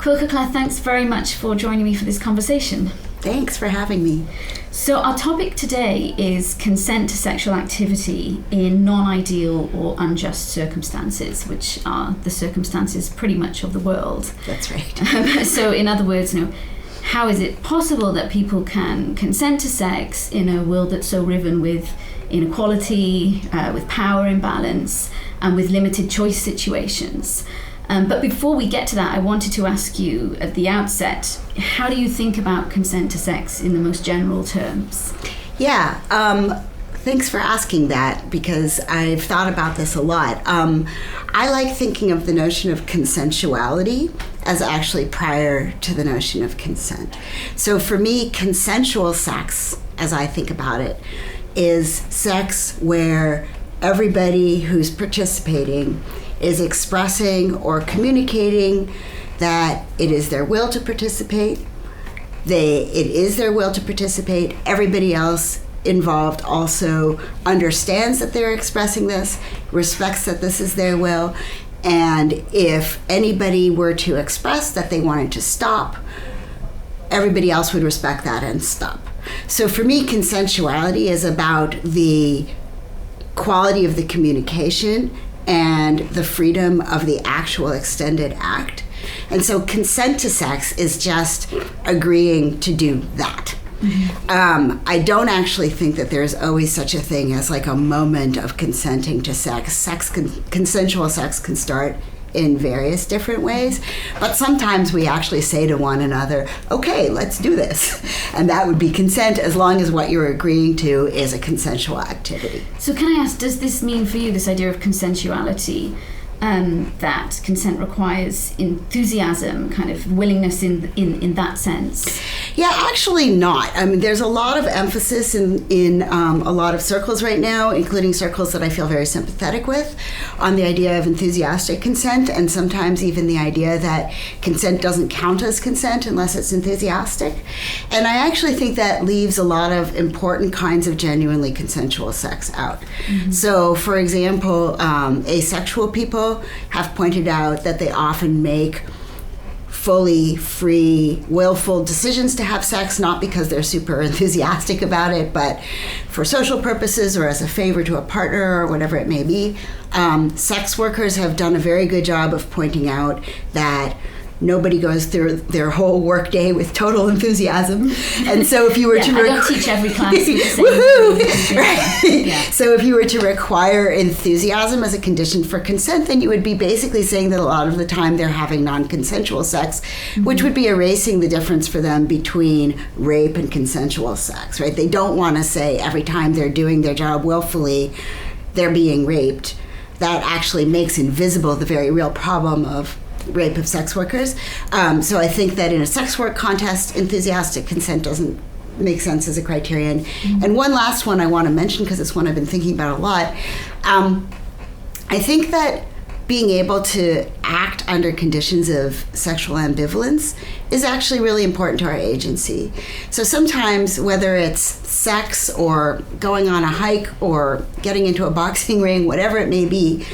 Quill Kukla, thanks very much for joining me for this conversation. Thanks for having me. So our topic today is consent to sexual activity in non-ideal or unjust circumstances, which are the circumstances pretty much of the world. That's right. So in other words, how is it possible that people can consent to sex in a world that's so riven with inequality, with power imbalance, and with limited choice situations? But before we get to that, I wanted to ask you at the outset, how do you think about consent to sex in the most general terms? Yeah, thanks for asking that, because I've thought about this a lot. I like thinking of the notion of consensuality as actually prior to the notion of consent. So for me, consensual sex, as I think about it, is sex where everybody who's participating is expressing or communicating that it is their will to participate. It is their will to participate. Everybody else involved also understands that they're expressing this, respects that this is their will, and if anybody were to express that they wanted to stop, everybody else would respect that and stop. So for me, consensuality is about the quality of the communication and the freedom of the actual extended act. And so consent to sex is just agreeing to do that. Mm-hmm. I don't actually think that there's always such a thing as like a moment of consenting to sex. Consensual sex can start in various different ways, but sometimes we actually say to one another, okay, let's do this. And that would be consent as long as what you're agreeing to is a consensual activity. So can I ask, does this mean for you, this idea of consensuality, that consent requires enthusiasm, kind of willingness in that sense? Yeah, actually not. I mean, there's a lot of emphasis in a lot of circles right now, including circles that I feel very sympathetic with, on the idea of enthusiastic consent, and sometimes even the idea that consent doesn't count as consent unless it's enthusiastic. And I actually think that leaves a lot of important kinds of genuinely consensual sex out. Mm-hmm. So, for example, asexual people have pointed out that they often make fully free, willful decisions to have sex, not because they're super enthusiastic about it, but for social purposes or as a favor to a partner or whatever it may be. Sex workers have done a very good job of pointing out that nobody goes through their whole workday with total enthusiasm, and so if you were to I don't teach every class with the same right. Yeah. So if you were to require enthusiasm as a condition for consent, then you would be basically saying that a lot of the time they're having non-consensual sex, mm-hmm. which would be erasing the difference for them between rape and consensual sex, right? They don't want to say every time they're doing their job willfully, they're being raped. That actually makes invisible the very real problem of rape of sex workers. So I think that in a sex work context, enthusiastic consent doesn't make sense as a criterion. Mm-hmm. And one last one I want to mention, because it's one I've been thinking about a lot. I think that being able to act under conditions of sexual ambivalence is actually really important to our agency. So sometimes, whether it's sex or going on a hike or getting into a boxing ring, whatever it may be,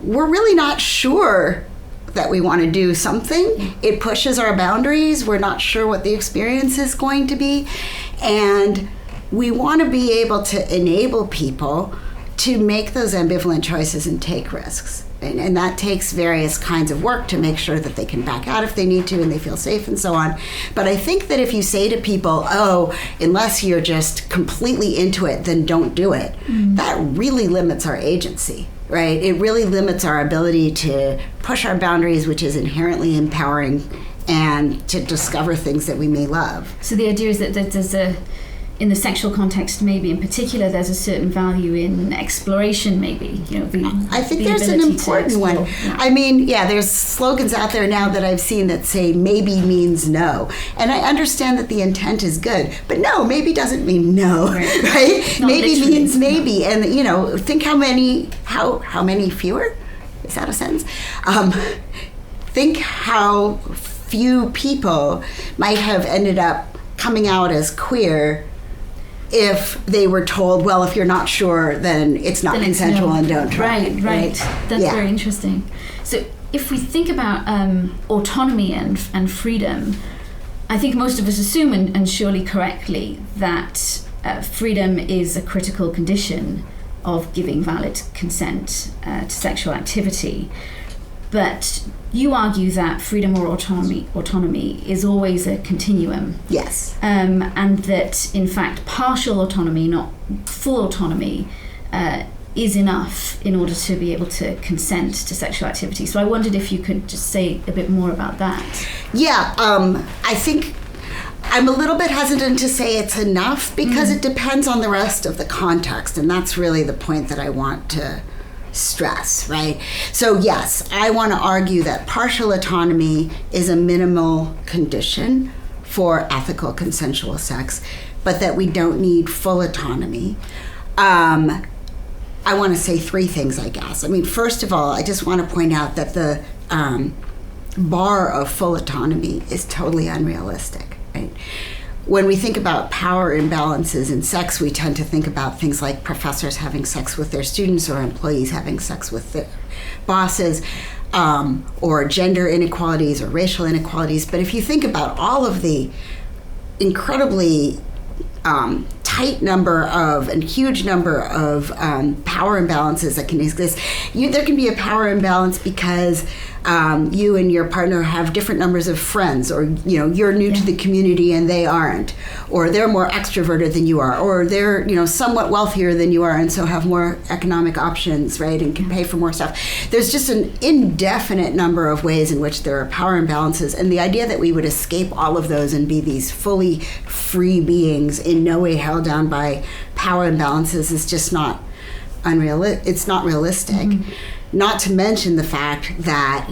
we're really not sure that we want to do something. It pushes our boundaries. We're not sure what the experience is going to be. And we want to be able to enable people to make those ambivalent choices and take risks. And that takes various kinds of work to make sure that they can back out if they need to and they feel safe and so on. But I think that if you say to people, oh, unless you're just completely into it, then don't do it, that really limits our agency. Right? It really limits our ability to push our boundaries, which is inherently empowering, and to discover things that we may love. So the idea is that there's in the sexual context, maybe in particular, there's a certain value in exploration, maybe. I think there's an important one. Yeah. I mean, there's slogans out there now that I've seen that say maybe means no. And I understand that the intent is good, but no, maybe doesn't mean no, right? Maybe means maybe. And, think how many fewer? Is that a sentence? Think how few people might have ended up coming out as queer if they were told, well, if you're not sure, then it's not consensual and don't try. Right. That's very interesting. So if we think about autonomy and freedom, I think most of us assume, and surely correctly, that freedom is a critical condition of giving valid consent to sexual activity. But you argue that freedom or autonomy is always a continuum. Yes. And that, in fact, partial autonomy, not full autonomy, is enough in order to be able to consent to sexual activity. So I wondered if you could just say a bit more about that. Yeah, I think I'm a little bit hesitant to say it's enough because it depends on the rest of the context, and that's really the point that I want to stress, right? So yes, I want to argue that partial autonomy is a minimal condition for ethical consensual sex, but that we don't need full autonomy. I want to say three things, I guess. I mean, first of all, I just want to point out that the bar of full autonomy is totally unrealistic, right? When we think about power imbalances in sex, we tend to think about things like professors having sex with their students or employees having sex with their bosses, or gender inequalities or racial inequalities. But if you think about all of the incredibly tight number of and huge number of power imbalances that can exist, there can be a power imbalance because you and your partner have different numbers of friends, or you're new to the community and they aren't, or they're more extroverted than you are, or they're somewhat wealthier than you are and so have more economic options, right, and can pay for more stuff. There's just an indefinite number of ways in which there are power imbalances, and the idea that we would escape all of those and be these fully free beings in no way held down by power imbalances is just not unrealistic. It's not realistic. Not to mention the fact that,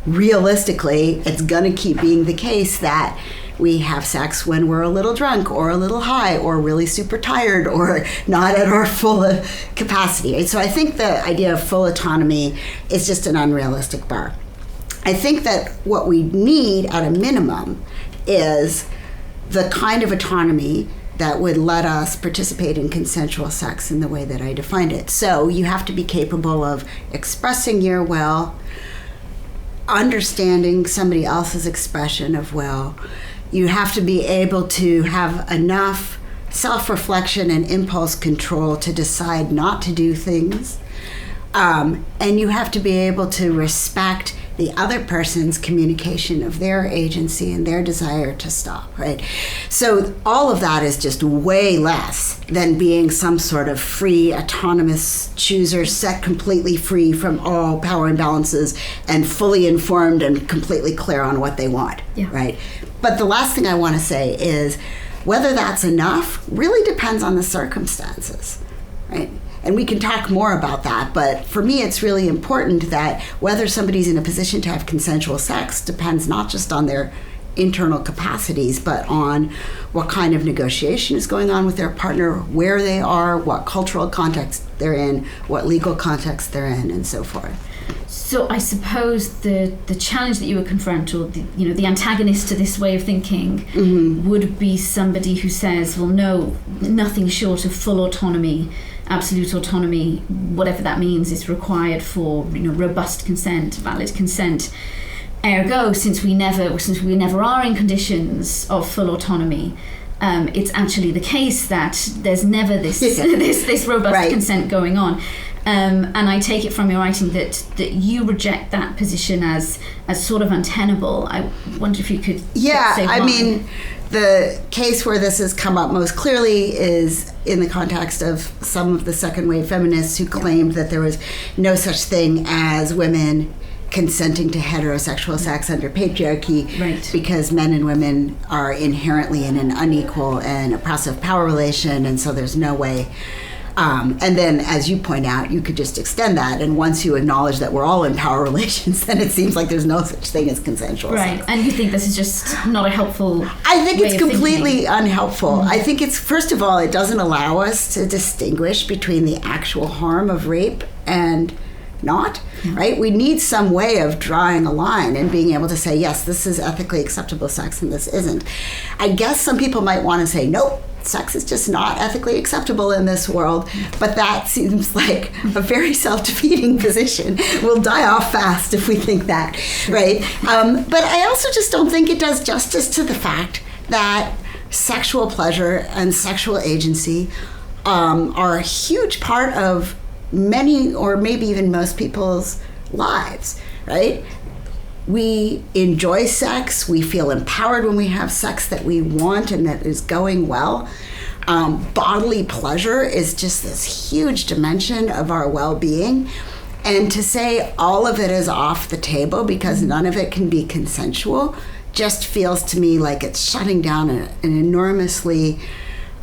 realistically, it's going to keep being the case that we have sex when we're a little drunk or a little high or really super tired or not at our full capacity. Right? So I think the idea of full autonomy is just an unrealistic bar. I think that what we need at a minimum is the kind of autonomy that would let us participate in consensual sex in the way that I defined it. So you have to be capable of expressing your will, understanding somebody else's expression of will. You have to be able to have enough self-reflection and impulse control to decide not to do things. And you have to be able to respect the other person's communication of their agency and their desire to stop, right? So all of that is just way less than being some sort of free, autonomous chooser, set completely free from all power imbalances and fully informed and completely clear on what they want, right? But the last thing I want to say is whether that's enough really depends on the circumstances, right? And we can talk more about that, but for me it's really important that whether somebody's in a position to have consensual sex depends not just on their internal capacities, but on what kind of negotiation is going on with their partner, where they are, what cultural context they're in, what legal context they're in, and so forth. So I suppose the challenge that you would confront, or the antagonist to this way of thinking, would be somebody who says, well, no, nothing short of full autonomy, absolute autonomy, whatever that means, is required for robust consent, valid consent. Ergo, since we never are in conditions of full autonomy, it's actually the case that there's never this this robust consent going on. And I take it from your writing that you reject that position as sort of untenable. I wonder if you could say why. I mean, the case where this has come up most clearly is in the context of some of the second wave feminists who claimed that there was no such thing as women consenting to heterosexual sex under patriarchy, because men and women are inherently in an unequal and oppressive power relation, and so there's no way. And then, as you point out, you could just extend that, and once you acknowledge that we're all in power relations, then it seems like there's no such thing as consensual sex. And you think this is just not a helpful I think it's completely unhelpful. I think it's, first of all, it doesn't allow us to distinguish between the actual harm of rape and not, right? We need some way of drawing a line and being able to say, yes, this is ethically acceptable sex and this isn't. I guess some people might want to say, nope, sex is just not ethically acceptable in this world. But that seems like a very self-defeating position. We'll die off fast if we think that, right? But I also just don't think it does justice to the fact that sexual pleasure and sexual agency are a huge part of many or maybe even most people's lives, right? We enjoy sex. We feel empowered when we have sex that we want and that is going well. Bodily pleasure is just this huge dimension of our well-being. And to say all of it is off the table because none of it can be consensual just feels to me like it's shutting down an enormously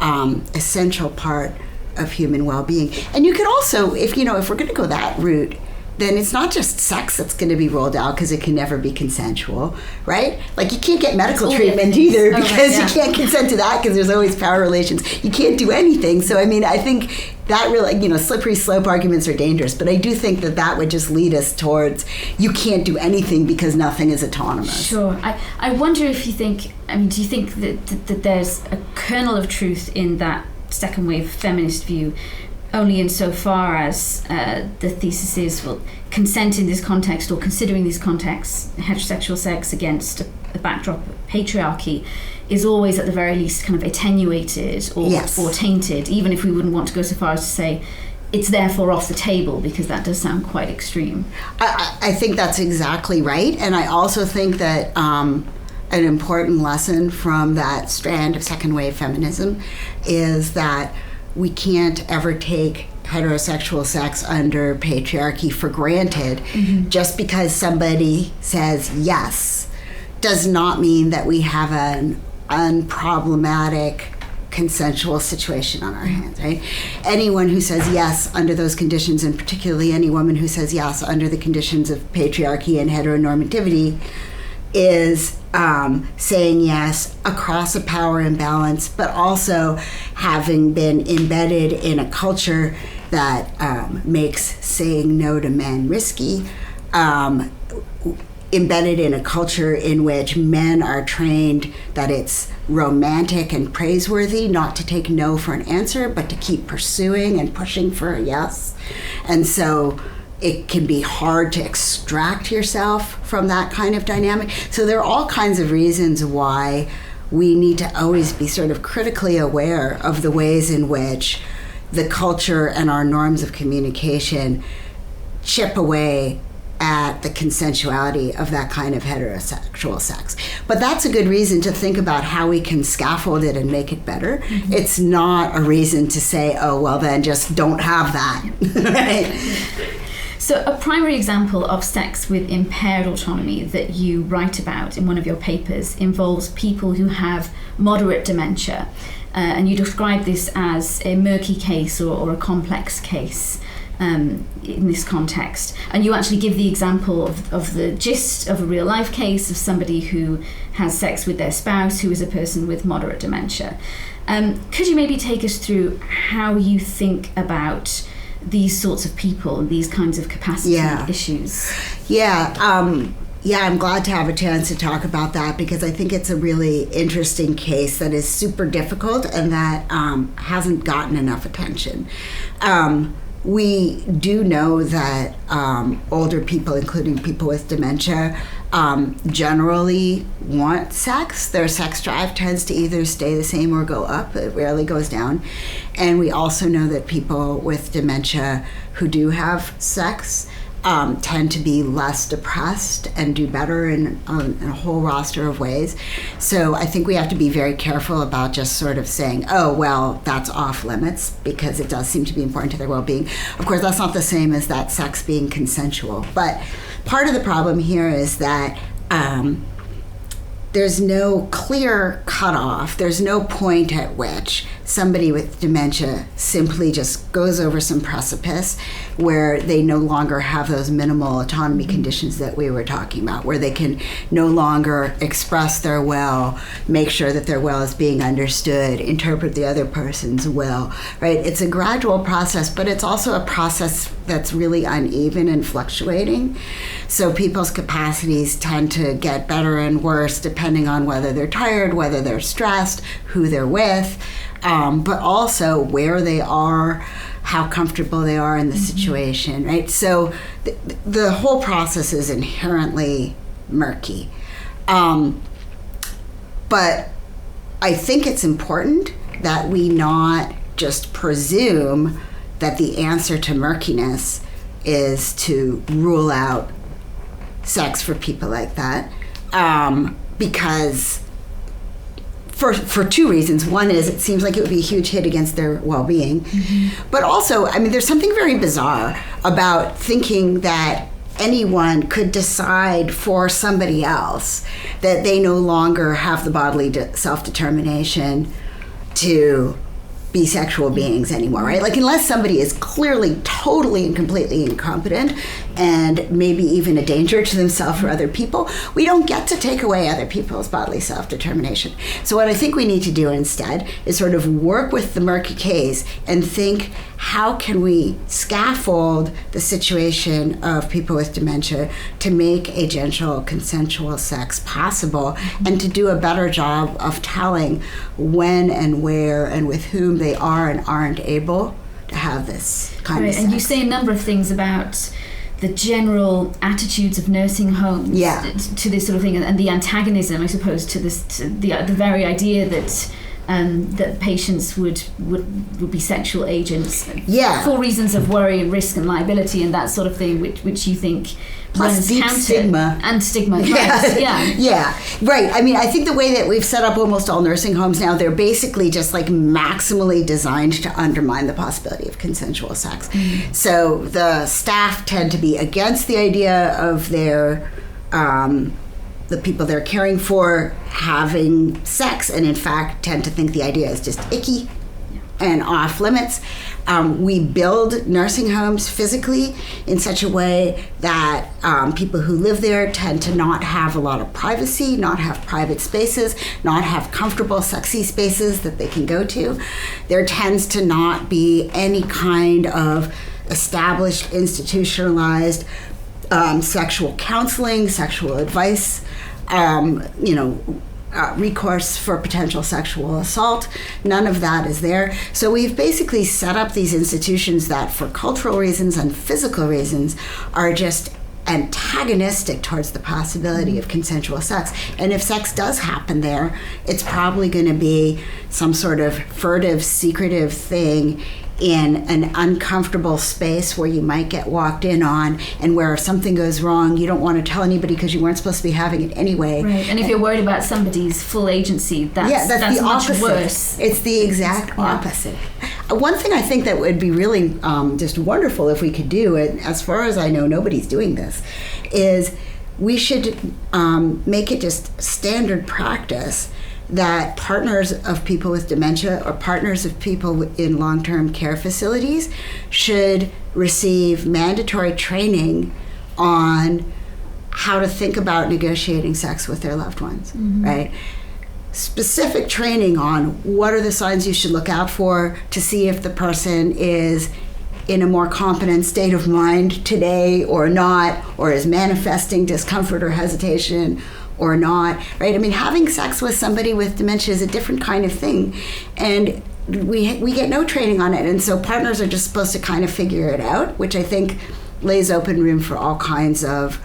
essential part of human well-being. And you could also, if we're going to go that route, then it's not just sex that's going to be rolled out because it can never be consensual, right? Like you can't get medical treatment either because you can't consent to that because there's always power relations. You can't do anything. So, I mean, I think that really, slippery slope arguments are dangerous, but I do think that would just lead us towards you can't do anything because nothing is autonomous. Sure. I wonder if you think, do you think that there's a kernel of truth in that second wave feminist view, only insofar as the thesis is, well, consent in this context or considering these contexts, heterosexual sex against a backdrop of patriarchy, is always at the very least kind of attenuated or tainted, even if we wouldn't want to go so far as to say it's therefore off the table, because that does sound quite extreme. I think that's exactly right. And I also think that an important lesson from that strand of second wave feminism is that we can't ever take heterosexual sex under patriarchy for granted. Mm-hmm. Just because somebody says yes does not mean that we have an unproblematic consensual situation on our hands, right? Anyone who says yes under those conditions, and particularly any woman who says yes under the conditions of patriarchy and heteronormativity, is saying yes across a power imbalance, but also having been embedded in a culture that makes saying no to men risky, embedded in a culture in which men are trained that it's romantic and praiseworthy not to take no for an answer, but to keep pursuing and pushing for a yes. And so it can be hard to extract yourself from that kind of dynamic. So there are all kinds of reasons why we need to always be sort of critically aware of the ways in which the culture and our norms of communication chip away at the consensuality of that kind of heterosexual sex. But that's a good reason to think about how we can scaffold it and make it better. Mm-hmm. It's not a reason to say, oh, well, then just don't have that, right? So a primary example of sex with impaired autonomy that you write about in one of your papers involves people who have moderate dementia. And you describe this as a murky case or a complex case in this context. And you actually give the example of the gist of a real life case of somebody who has sex with their spouse who is a person with moderate dementia. Could you maybe take us through how you think about these sorts of people, these kinds of capacity issues? I'm glad to have a chance to talk about that, because I think it's a really interesting case that is super difficult and that hasn't gotten enough attention. We do know that older people, including people with dementia, generally want sex. Their sex drive tends to either stay the same or go up. It rarely goes down. And we also know that people with dementia who do have sex tend to be less depressed and do better in a whole roster of ways. So I think we have to be very careful about just sort of saying, oh, well, that's off limits, because it does seem to be important to their well-being. Of course, that's not the same as that sex being consensual. But part of the problem here is that there's no clear cutoff. There's no point at which somebody with dementia simply just goes over some precipice where they no longer have those minimal autonomy conditions that we were talking about, where they can no longer express their will, make sure that their will is being understood, interpret the other person's will, right? It's a gradual process, but it's also a process that's really uneven and fluctuating. So people's capacities tend to get better and worse depending on whether they're tired, whether they're stressed, who they're with. but also where they are, how comfortable they are in the situation, right? So the whole process is inherently murky. But I think it's important that we not just presume that the answer to murkiness is to rule out sex for people like that, because for two reasons. One is it seems like it would be a huge hit against their well-being, but also, I mean, there's something very bizarre about thinking that anyone could decide for somebody else that they no longer have the bodily self-determination to be sexual beings anymore, right? Like, unless somebody is clearly totally and completely incompetent and maybe even a danger to themselves or other people, we don't get to take away other people's bodily self-determination. So what I think we need to do instead is sort of work with the murky case and think, how can we scaffold the situation of people with dementia to make agential, consensual sex possible, and to do a better job of telling when and where and with whom they are and aren't able to have this kind of sex. And you say a number of things about the general attitudes of nursing homes to this sort of thing, and the antagonism, I suppose, to this, to the very idea that that patients would be sexual agents for reasons of worry and risk and liability and that sort of thing, which you think plus deep stigma. And stigma, right. I mean, I think the way that we've set up almost all nursing homes now, they're basically just like maximally designed to undermine the possibility of consensual sex. So the staff tend to be against the idea of their the people they're caring for having sex, and in fact tend to think the idea is just icky and off limits. We build nursing homes physically in such a way that people who live there tend to not have a lot of privacy, not have private spaces, not have comfortable, sexy spaces that they can go to. There tends to not be any kind of established, institutionalized sexual counseling, sexual advice, recourse for potential sexual assault. None of that is there. So we've basically set up these institutions that, for cultural reasons and physical reasons, are just antagonistic towards the possibility of consensual sex. And if sex does happen there, it's probably going to be some sort of furtive, secretive thing in an uncomfortable space where you might get walked in on, and where if something goes wrong, you don't want to tell anybody because you weren't supposed to be having it anyway. Right. And if you're worried about somebody's full agency, that's the much opposite. Worse. It's the exact opposite. One thing I think that would be really just wonderful if we could do, and as far as I know, nobody's doing this, is we should make it just standard practice that partners of people with dementia or partners of people in long-term care facilities should receive mandatory training on how to think about negotiating sex with their loved ones, right? Specific training on what are the signs you should look out for to see if the person is in a more competent state of mind today or not, or is manifesting discomfort or hesitation or not, right? I mean, having sex with somebody with dementia is a different kind of thing, and we get no training on it, and so partners are just supposed to kind of figure it out, which I think lays open room for all kinds of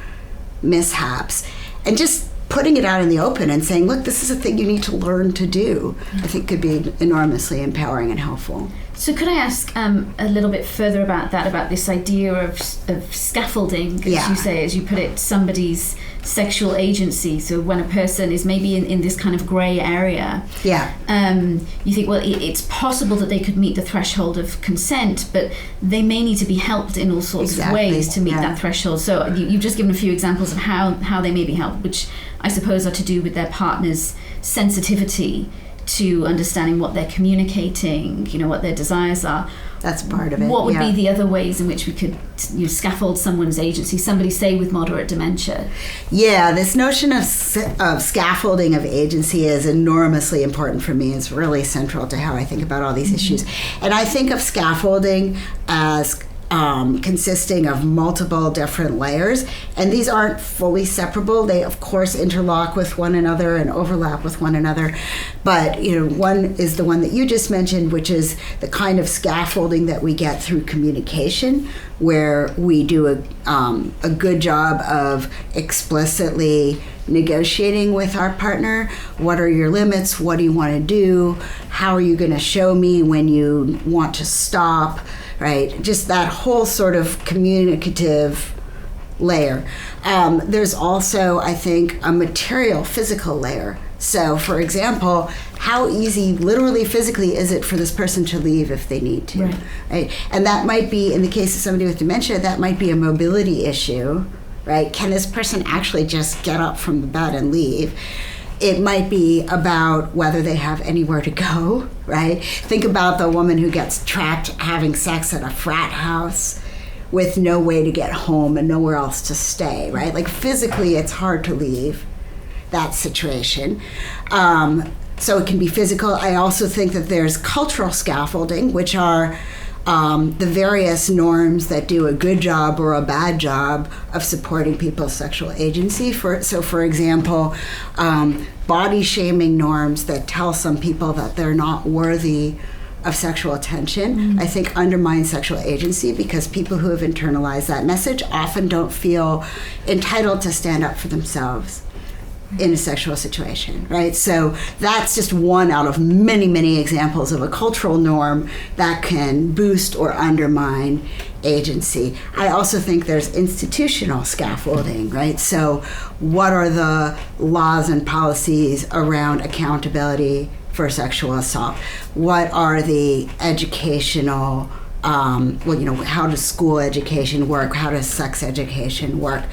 mishaps. And just putting it out in the open and saying, look, this is a thing you need to learn to do, I think could be enormously empowering and helpful. So could I ask a little bit further about that, about this idea of scaffolding, as you say, as you put it, somebody's sexual agency. So when a person is maybe in this kind of grey area, you think, well, it's possible that they could meet the threshold of consent, but they may need to be helped in all sorts of ways to meet that threshold. So you've just given a few examples of how they may be helped, which I suppose are to do with their partner's sensitivity to understanding what they're communicating, what their desires are. That's part of it. What would be the other ways in which we could scaffold someone's agency, somebody, say, with moderate dementia? Yeah, this notion of scaffolding of agency is enormously important for me. It's really central to how I think about all these issues. And I think of scaffolding as consisting of multiple different layers, and these aren't fully separable. They of course interlock with one another and overlap with one another, but one is the one that you just mentioned, which is the kind of scaffolding that we get through communication, where we do a good job of explicitly negotiating with our partner. What are your limits? What do you want to do? How are you going to show me when you want to stop? Right? Just that whole sort of communicative layer. There's also, I think, a material, physical layer. So, for example, how easy, literally physically, is it for this person to leave if they need to? Right? And that might be, in the case of somebody with dementia, that might be a mobility issue. Right? Can this person actually just get up from the bed and leave? It might be about whether they have anywhere to go, right? Think about the woman who gets trapped having sex at a frat house with no way to get home and nowhere else to stay, right? Like physically, it's hard to leave that situation. So it can be physical. I also think that there's cultural scaffolding, which are the various norms that do a good job or a bad job of supporting people's sexual agency. For example, body shaming norms that tell some people that they're not worthy of sexual attention, I think undermine sexual agency, because people who have internalized that message often don't feel entitled to stand up for themselves in a sexual situation, right? So that's just one out of many, many examples of a cultural norm that can boost or undermine agency. I also think there's institutional scaffolding, right? So what are the laws and policies around accountability for sexual assault? What are the educational how does school education work? How does sex education work?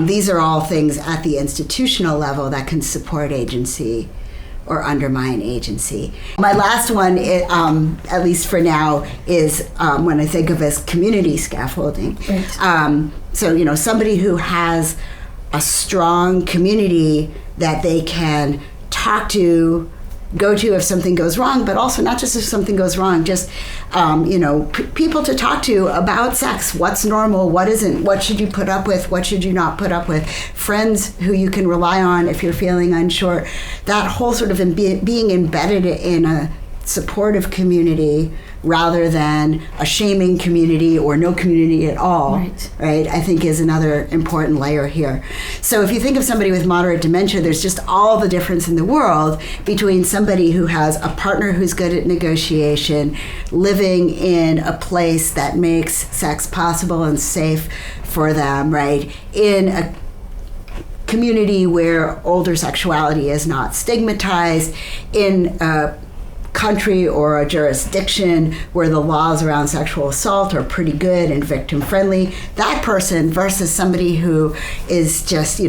These are all things at the institutional level that can support agency or undermine agency. My last one, at least for now, is when I think of as community scaffolding. Right. So, somebody who has a strong community that they can talk to, go to if something goes wrong, but also not just if something goes wrong, just people to talk to about sex. What's normal? What isn't? What should you put up with? What should you not put up with? Friends who you can rely on if you're feeling unsure. That whole sort of being embedded in a supportive community rather than a shaming community or no community at all, right, I think is another important layer here. So if you think of somebody with moderate dementia, there's just all the difference in the world between somebody who has a partner who's good at negotiation, living in a place that makes sex possible and safe for them, right, in a community where older sexuality is not stigmatized, in a country or a jurisdiction where the laws around sexual assault are pretty good and victim friendly. That person versus somebody who is just,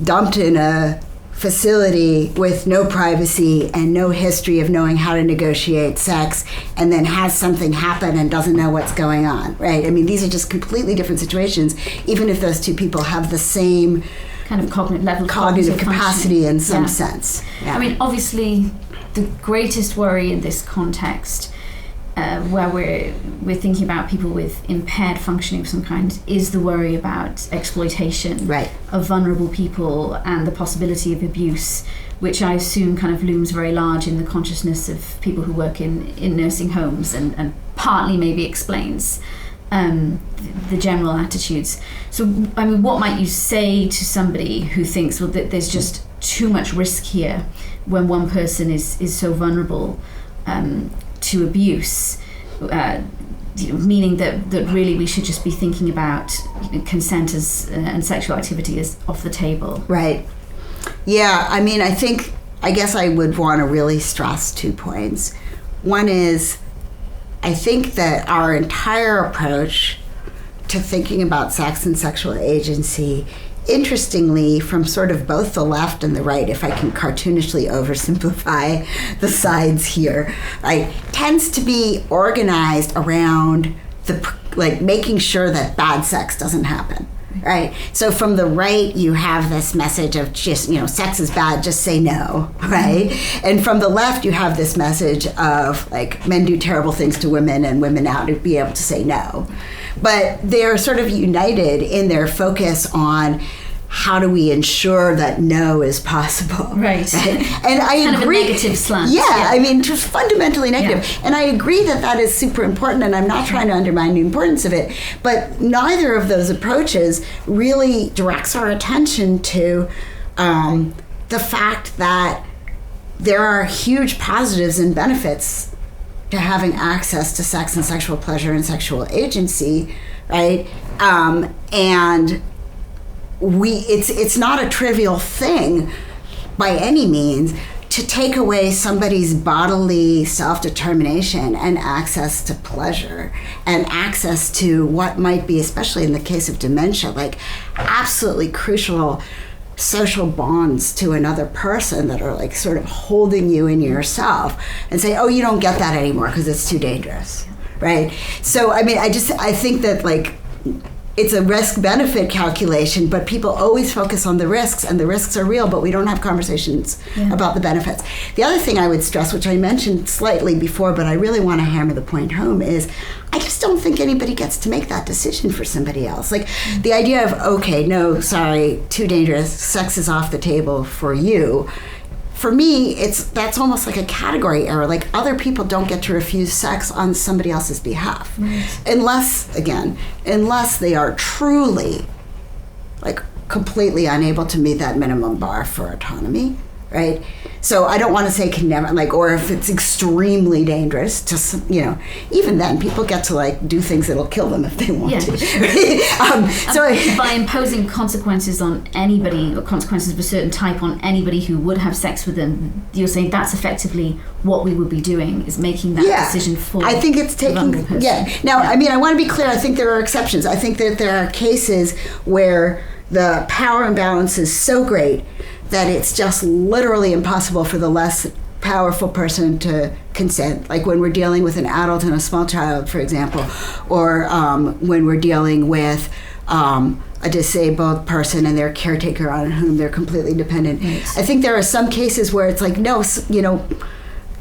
dumped in a facility with no privacy and no history of knowing how to negotiate sex, and then has something happen and doesn't know what's going on, right? I mean, these are just completely different situations, even if those two people have the same kind of cognitive capacity in some sense. Yeah. I mean, obviously, the greatest worry in this context, where we're thinking about people with impaired functioning of some kind, is the worry about exploitation of vulnerable people and the possibility of abuse, which I assume kind of looms very large in the consciousness of people who work in nursing homes, and partly maybe explains the general attitudes. So, I mean, what might you say to somebody who thinks, well, that there's just too much risk here when one person is so vulnerable to abuse, meaning that really we should just be thinking about consent and sexual activity as off the table? Right. Yeah, I mean, I guess I would want to really stress 2 points. One is, I think that our entire approach to thinking about sex and sexual agency, interestingly, from sort of both the left and the right, if I can cartoonishly oversimplify the sides here, right, tends to be organized around making sure that bad sex doesn't happen. right? So from the right, you have this message of just, sex is bad, just say no, right? And from the left, you have this message of like men do terrible things to women and women now to be able to say no. But they're sort of united in their focus on how do we ensure that no is possible? Right. And I kind agree. Of a negative slant. Yeah, I mean, just fundamentally negative. Yeah. And I agree that is super important, and I'm not trying to undermine the importance of it. But neither of those approaches really directs our attention to the fact that there are huge positives and benefits to having access to sex and sexual pleasure and sexual agency, right? And it's not a trivial thing by any means to take away somebody's bodily self-determination and access to pleasure and access to what might be, especially in the case of dementia, like absolutely crucial social bonds to another person that are like sort of holding you in yourself and say, oh, you don't get that anymore because it's too dangerous, right? So, I mean, I think that like it's a risk-benefit calculation, but people always focus on the risks, and the risks are real, but we don't have conversations about the benefits. The other thing I would stress, which I mentioned slightly before, but I really want to hammer the point home, is I just don't think anybody gets to make that decision for somebody else. Like the idea of, okay, no, sorry, too dangerous, sex is off the table for you. For me, that's almost like a category error. Like other people don't get to refuse sex on somebody else's behalf. Right. Unless they are truly like completely unable to meet that minimum bar for autonomy, right? So I don't want to say can never, like, or if it's extremely dangerous to, even then people get to like do things that'll kill them if they want to. Right? By imposing consequences on anybody, or consequences of a certain type on anybody who would have sex with them, you're saying that's effectively what we would be doing, is making that decision for I think it's taking, Now, I mean, I want to be clear, I think there are exceptions. I think that there are cases where the power imbalance is so great that it's just literally impossible for the less powerful person to consent. Like when we're dealing with an adult and a small child, for example, or when we're dealing with a disabled person and their caretaker on whom they're completely dependent. Yes. I think there are some cases where it's like, no,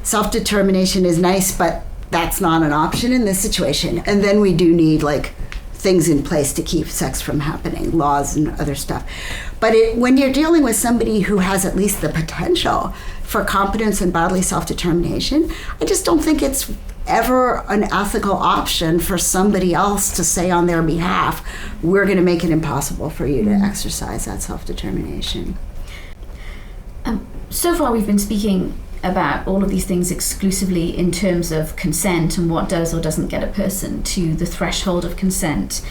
self-determination is nice, but that's not an option in this situation. And then we do need like things in place to keep sex from happening, laws and other stuff. But when you're dealing with somebody who has at least the potential for competence and bodily self-determination, I just don't think it's ever an ethical option for somebody else to say on their behalf, we're going to make it impossible for you to exercise that self-determination. So far we've been speaking about all of these things exclusively in terms of consent and what does or doesn't get a person to the threshold of consent.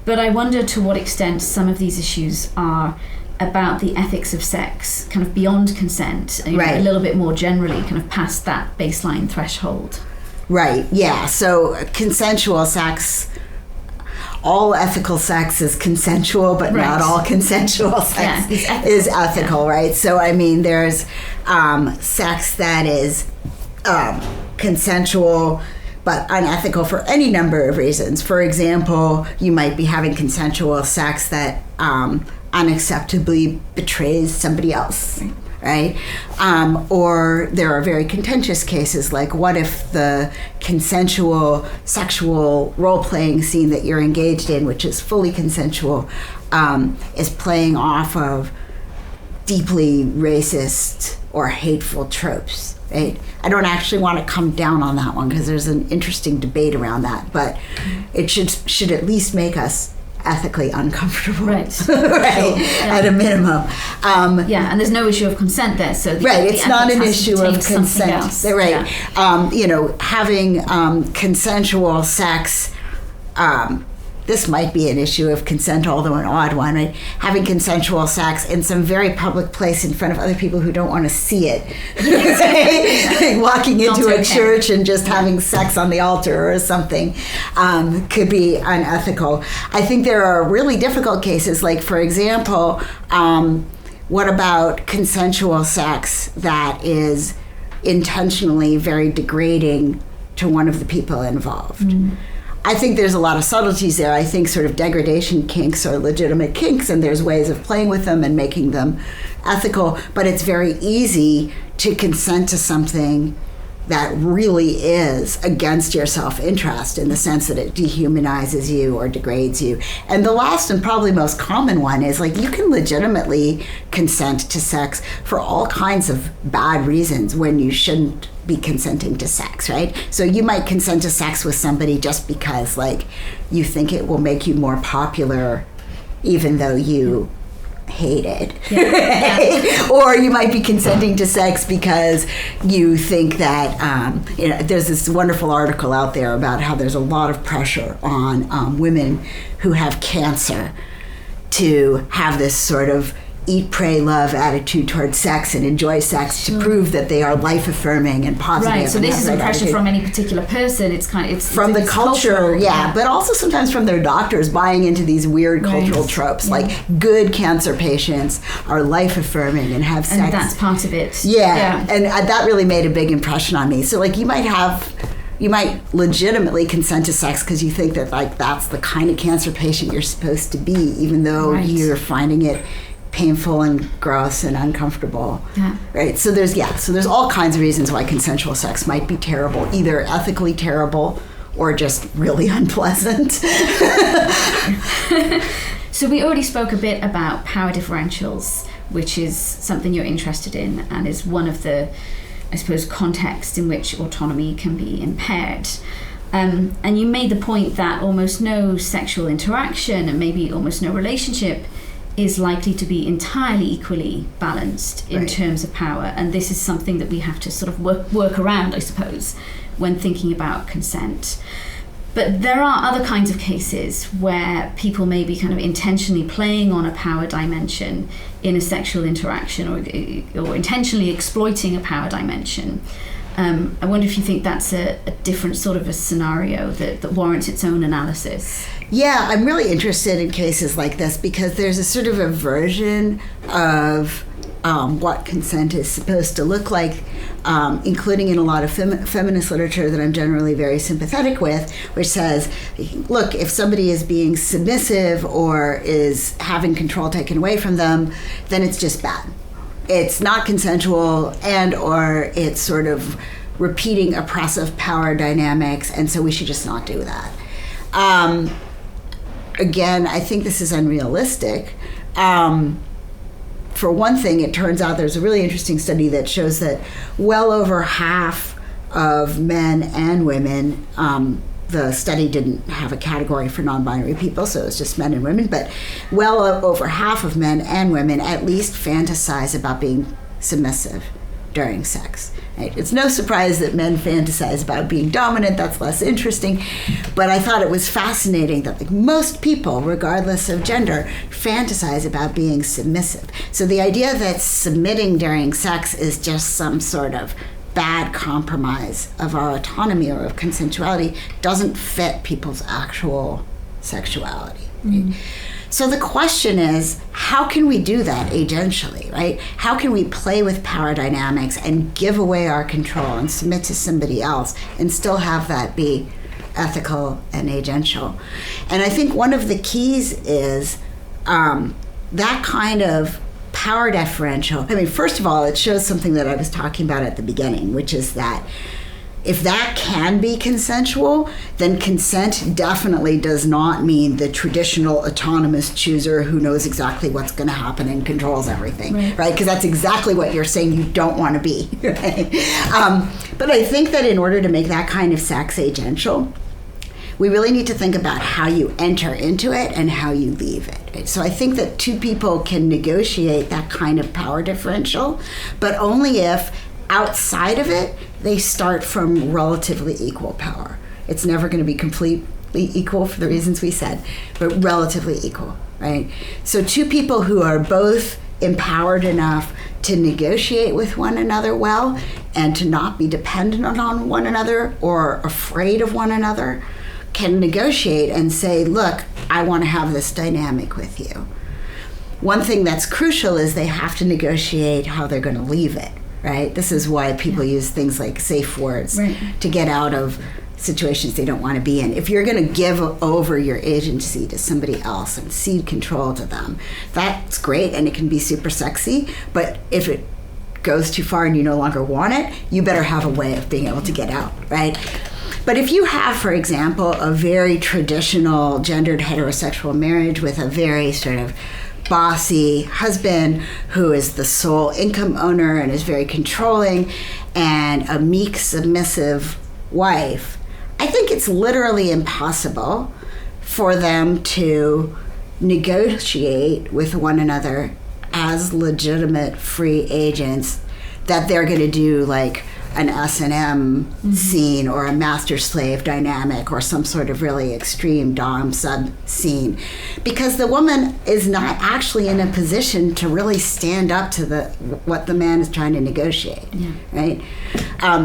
But I wonder to what extent some of these issues are about the ethics of sex, kind of beyond consent, a little bit more generally, kind of past that baseline threshold. Right, yeah. So consensual sex, all ethical sex is consensual, but not all consensual sex is ethical, right? So, I mean, there's sex that is consensual but unethical for any number of reasons. For example, you might be having consensual sex that unacceptably betrays somebody else. Right? Or there are very contentious cases, like what if the consensual sexual role-playing scene that you're engaged in, which is fully consensual, is playing off of deeply racist or hateful tropes, right? I don't actually want to come down on that one because there's an interesting debate around that, but it should at least make us ethically uncomfortable, right? At a minimum. And there's no issue of consent there, so it's not an issue of consent. Right. Yeah. Having consensual sex. This might be an issue of consent, although an odd one, right? Having consensual sex in some very public place in front of other people who don't want to see it. Like walking into a church and just having sex on the altar or something could be unethical. I think there are really difficult cases, like, for example, what about consensual sex that is intentionally very degrading to one of the people involved? I think there's a lot of subtleties there. I think sort of degradation kinks are legitimate kinks, and there's ways of playing with them and making them ethical, but it's very easy to consent to something that really is against your self-interest in the sense that it dehumanizes you or degrades you. And the last and probably most common one is like you can legitimately consent to sex for all kinds of bad reasons when you shouldn't be consenting to sex, right? So you might consent to sex with somebody just because like you think it will make you more popular even though you hate it. Yeah. Or you might be consenting to sex because you think that there's this wonderful article out there about how there's a lot of pressure on women who have cancer to have this sort of eat, pray, love attitude towards sex and enjoy sex to prove that they are life-affirming and positive. Right, so this isn't pressure from any particular person, it's from the culture, yeah, but also sometimes from their doctors buying into these weird cultural tropes, like good cancer patients are life-affirming and have sex. And that's part of it. Yeah. And that really made a big impression on me. So like you might legitimately consent to sex because you think that like that's the kind of cancer patient you're supposed to be, even though you're finding it painful and gross and uncomfortable. Right? So there's all kinds of reasons why consensual sex might be terrible, either ethically terrible or just really unpleasant. So we already spoke a bit about power differentials, which is something you're interested in and is one of the, I suppose, contexts in which autonomy can be impaired. And you made the point that almost no sexual interaction and maybe almost no relationship is likely to be entirely equally balanced in terms of power. And this is something that we have to sort of work around, I suppose, when thinking about consent. But there are other kinds of cases where people may be kind of intentionally playing on a power dimension in a sexual interaction or intentionally exploiting a power dimension. I wonder if you think that's a different sort of a scenario that warrants its own analysis. Yeah, I'm really interested in cases like this because there's a sort of a version of what consent is supposed to look like, including in a lot of feminist literature that I'm generally very sympathetic with, which says, look, if somebody is being submissive or is having control taken away from them, then it's just bad. It's not consensual and or it's sort of repeating oppressive power dynamics, and so we should just not do that. Again, I think this is unrealistic. For one thing, it turns out there's a really interesting study that shows that well over half of men and women, the study didn't have a category for non-binary people, so it's just men and women, but well over half of men and women at least fantasize about being submissive during sex. Right? It's no surprise that men fantasize about being dominant. That's less interesting, but I thought it was fascinating that like most people, regardless of gender, fantasize about being submissive. So the idea that submitting during sex is just some sort of bad compromise of our autonomy or of consensuality doesn't fit people's actual sexuality. Right? So the question is, how can we do that agentially, right? How can we play with power dynamics and give away our control and submit to somebody else and still have that be ethical and agential? And I think one of the keys is that kind of power differential. I mean, first of all, it shows something that I was talking about at the beginning, which is that if that can be consensual, then consent definitely does not mean the traditional autonomous chooser who knows exactly what's going to happen and controls everything, right? Because that's exactly what you're saying you don't want to be, right? But I think that in order to make that kind of sex agential, we really need to think about how you enter into it and how you leave it. Right? So I think that two people can negotiate that kind of power differential, but only if outside of it, they start from relatively equal power. It's never going to be completely equal for the reasons we said, but relatively equal, right? So two people who are both empowered enough to negotiate with one another well and to not be dependent on one another or afraid of one another can negotiate and say, look, I want to have this dynamic with you. One thing that's crucial is they have to negotiate how they're going to leave it, right? This is why people use things like safe words to get out of situations they don't want to be in. If you're going to give over your agency to somebody else and cede control to them, that's great and it can be super sexy, but if it goes too far and you no longer want it, you better have a way of being able to get out, right? But if you have, for example, a very traditional gendered heterosexual marriage with a very sort of bossy husband who is the sole income owner and is very controlling, and a meek, submissive wife, I think it's literally impossible for them to negotiate with one another as legitimate free agents that they're going to do like an S&M scene or a master-slave dynamic or some sort of really extreme dom-sub scene, because the woman is not actually in a position to really stand up to what the man is trying to negotiate, right?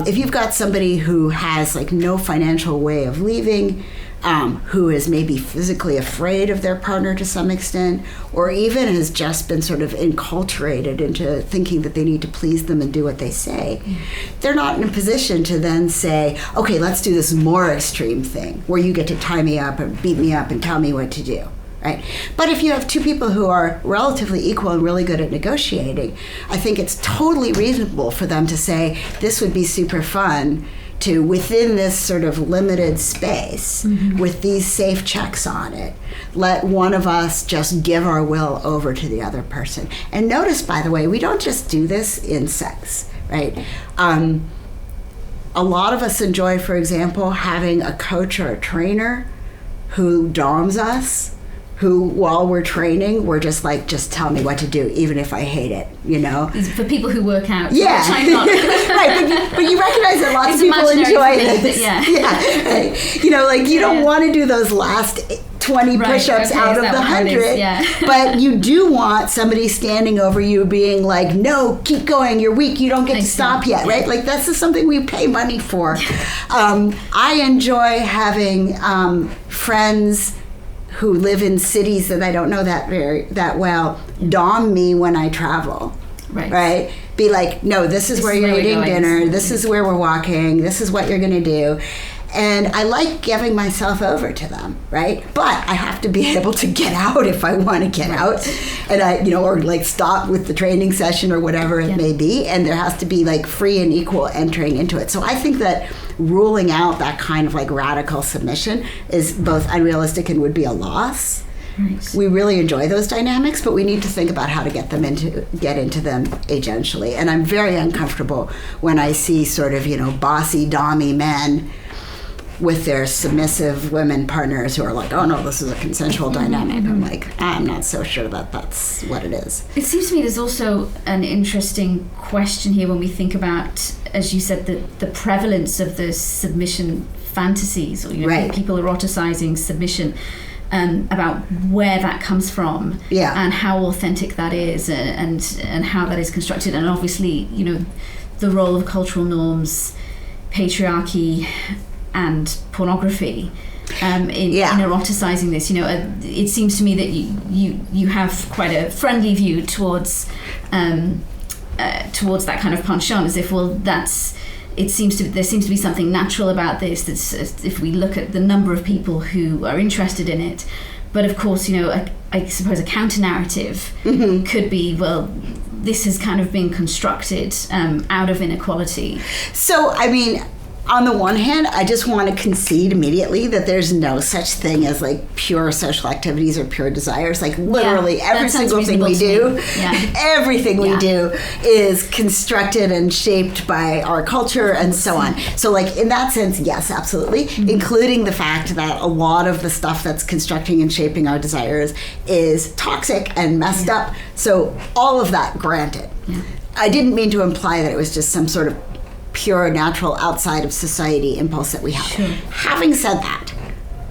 If you've got somebody who has like no financial way of leaving, who is maybe physically afraid of their partner to some extent, or even has just been sort of enculturated into thinking that they need to please them and do what they say, they're not in a position to then say, okay, let's do this more extreme thing where you get to tie me up and beat me up and tell me what to do, right? But if you have two people who are relatively equal and really good at negotiating, I think it's totally reasonable for them to say, this would be super fun to, within this sort of limited space, with these safe checks on it, let one of us just give our will over to the other person. And notice, by the way, we don't just do this in sex, right? A lot of us enjoy, for example, having a coach or a trainer who doms us, who, while we're training, we're just like, just tell me what to do, even if I hate it, you know? For people who work out. Yeah. Which I'm not. Right, but you recognize that lots of people enjoy this. Yeah. Right. You know, like, you don't want to do those last 20 push-ups out of the 100, but you do want somebody standing over you being like, no, keep going, you're weak, you don't get to stop yet, right? Like, this is something we pay money for. I enjoy having friends who live in cities that I don't know that well, dom me when I travel, right? Be like, no, this is where you're eating dinner, this is where we're walking, this is what you're gonna do. And I like giving myself over to them, right? But I have to be able to get out if I want to get out, and I, you know, or like stop with the training session or whatever it may be. And there has to be like free and equal entering into it. So I think that ruling out that kind of like radical submission is both unrealistic and would be a loss. Right. We really enjoy those dynamics, but we need to think about how to get into them agentially. And I'm very uncomfortable when I see sort of, you know, bossy, dommy men with their submissive women partners who are like, oh no, this is a consensual dynamic. I'm like, I'm not so sure that that's what it is. It seems to me there's also an interesting question here when we think about, as you said, the prevalence of the submission fantasies, or, you know, people eroticizing submission, about where that comes from, and how authentic that is, and how that is constructed, and obviously, you know, the role of cultural norms, patriarchy, and pornography in eroticizing this. You know, it seems to me that you have quite a friendly view towards that kind of penchant, as if, well, there seems to be something natural about this. That's, if we look at the number of people who are interested in it. But of course, you know, I suppose a counter narrative could be, well, this has kind of been constructed out of inequality. So, I mean, on the one hand, I just want to concede immediately that there's no such thing as like pure social activities or pure desires. Like literally every single thing we do, everything we do is constructed and shaped by our culture and so on. So like in that sense, yes, absolutely, including the fact that a lot of the stuff that's constructing and shaping our desires is toxic and messed up. So all of that, granted. I didn't mean to imply that it was just some sort of pure, natural, outside of society impulse that we have. Having said that,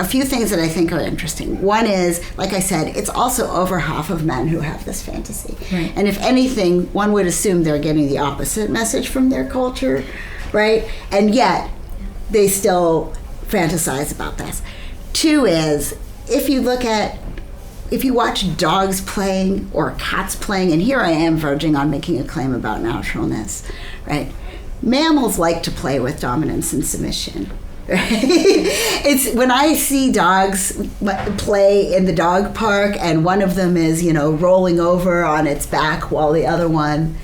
a few things that I think are interesting. One is, like I said, it's also over half of men who have this fantasy. And if anything, one would assume they're getting the opposite message from their culture, right? And yet, they still fantasize about this. Two is, if you watch dogs playing or cats playing, and here I am verging on making a claim about naturalness, right? Mammals like to play with dominance and submission, It's when I see dogs play in the dog park and one of them is, rolling over on its back while the other one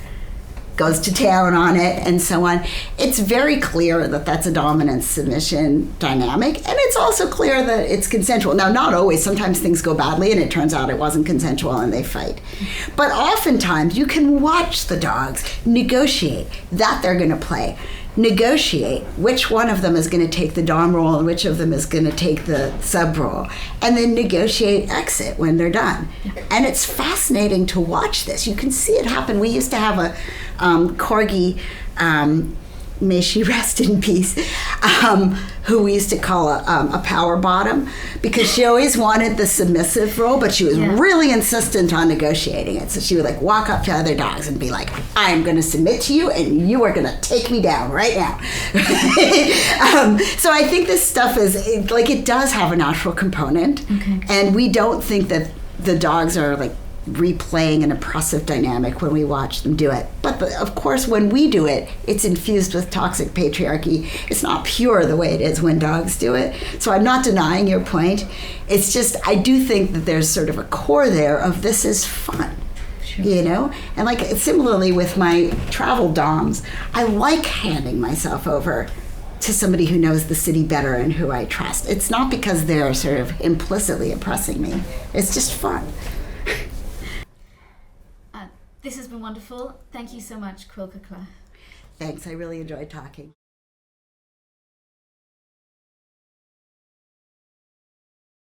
goes to town on it and so on. It's very clear that that's a dominant submission dynamic, and it's also clear that it's consensual. Now, not always. Sometimes things go badly and it turns out it wasn't consensual and they fight. But oftentimes you can watch the dogs negotiate that they're going to play. Negotiate which one of them is going to take the dom role and which of them is going to take the sub role, and then negotiate exit when they're done. And it's fascinating to watch this. You can see it happen. We used to have a corgi, may she rest in peace, who we used to call a power bottom, because she always wanted the submissive role, but she was really insistent on negotiating it. So she would walk up to other dogs and be like, I'm going to submit to you and you are going to take me down right now. So I think this stuff is, it does have a natural component. Okay. And we don't think that the dogs are replaying an oppressive dynamic when we watch them do it. But of course, when we do it, it's infused with toxic patriarchy. It's not pure the way it is when dogs do it. So I'm not denying your point. It's just, I do think that there's sort of a core there of this is fun. Sure. And similarly with my travel doms, I like handing myself over to somebody who knows the city better and who I trust. It's not because they're sort of implicitly oppressing me. It's just fun. This has been wonderful. Thank you so much, Quill Kukla. Thanks. I really enjoyed talking.